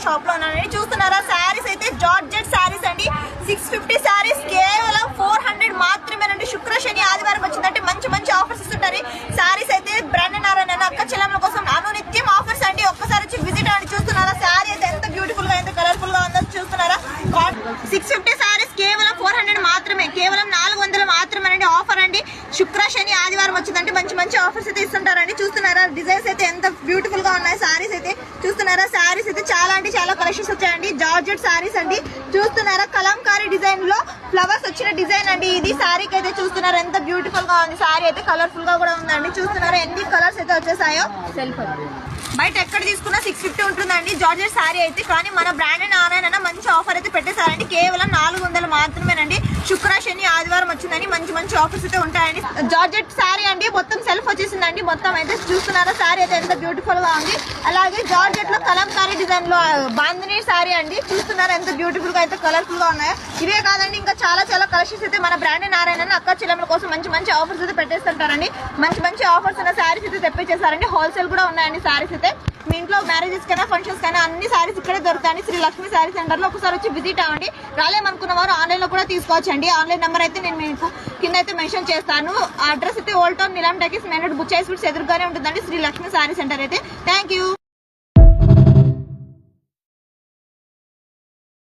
Shop లో ఉన్నానండి. చూస్తున్నారా శారీస్ అయితే జార్జెట్ శారీస్ అండి. 650 శారీస్ కేవలం 400 మాత్రమేనండి. శుక్ర శని ఆదివారం వచ్చిందంటే మంచి మంచి ఆఫర్స్ ఇస్తుంటారు. శారీస్ అయితే బ్రాండ్ నారాయణ అక్క చెల్లెమ్మల కోసం అనునిత్యం ఆఫర్స్ అండి. ఒక్కసారి వచ్చి విజిట్ అండి. చూస్తున్నారా శారీ అయితే ఎంత బ్యూటిఫుల్ గా ఎంత కలర్ఫుల్ గా ఉందో చూస్తున్నారా. 650 శారీస్ కేవలం 400 మాత్రమే, కేవలం 400 మాత్రమేనండి. ఆఫర్ అండి. శుక్ర శని ఆదివారం వచ్చిందంటే మంచి మంచి ఆఫర్స్ అయితే ఇస్తుంటారండి. చూస్తున్నారా డిజైన్స్ అయితే ఎంత బ్యూటిఫుల్ గా ఉన్నాయి. శారీస్ అయితే చూస్తున్నారా. శారీస్ అయితే చాలా అంటే చాలా కలెక్షన్స్ వచ్చాయండి. జార్జెట్ శారీస్ అండి. చూస్తున్నారా కలంకారీ డిజైన్ లో ఫ్లవర్స్ వచ్చిన డిజైన్ అండి. ఇది శారీకి అయితే చూస్తున్నారా ఎంత బ్యూటిఫుల్ గా ఉంది. శారీ అయితే కలర్ఫుల్ గా కూడా ఉందండి. చూస్తున్నారా ఎన్ని కలర్స్ అయితే వచ్చేసాయో. సెల్ఫ్ బయట ఎక్కడ తీసుకున్నా 650 ఉంటుందండి జార్జెట్ శారీ అయితే. కానీ మన బ్రాండ్ నారాయణ మంచి ఆఫర్ అయితే పెట్టేశారండి. కేవలం 400 మాత్రమేనండి. శుక్ర శని ఆదివారం వచ్చిందని మంచి మంచి ఆఫర్స్ అయితే ఉంటాయండి. జార్జెట్ శారీ అండి. మొత్తం సెల్ఫ్ వచ్చేసిందండి. మొత్తం అయితే చూస్తున్నారా శారీ అయితే ఎంత బ్యూటిఫుల్ గా ఉంది. అలాగే జార్జెట్ లో కలంకారీ డిజైన్ లో బాందినీ శారీ అండి. చూస్తున్నారా ఎంత బ్యూటిఫుల్ గా అయితే కలర్ఫుల్ గా ఉన్నాయో. ఇవే కాదండి ఇంకా చాలా చాలా కలెక్షన్స్ అయితే మన బ్రాండ్ నారాయణ అక్క చెల్లెమ్మల కోసం మంచి మంచి ఆఫర్స్ అయితే పెట్టేస్తుంటారండి. మంచి మంచి ఆఫర్స్ ఉన్న శారీస్ అయితే తెప్పించేసారండి. హోల్సేల్ కూడా ఉన్నాయండి శారీస్ అయితే. మీ ఇంట్లో మ్యారేజెస్ కైనా ఫంక్షన్స్ కైనా అన్ని శారీస్ ఇక్కడే దొరుకుతాయండి. శ్రీ లక్ష్మి శారీ సెంటర్ లో ఒకసారి వచ్చి విజిట్ అవ్వండి. రాలేమనుకున్న వారు ఆన్లైన్ లో కూడా తీసుకోవచ్చండి. ఆన్లైన్ నెంబర్ అయితే నేను మీకు కింద అయితే మెన్షన్ చేస్తాను. అడ్రస్ అయితే old town Nilam talkies main road Buchayi sweets ఎదురుగానే ఉంటుందండి శ్రీ లక్ష్మి శారీ సెంటర్ అయితే. Thank you.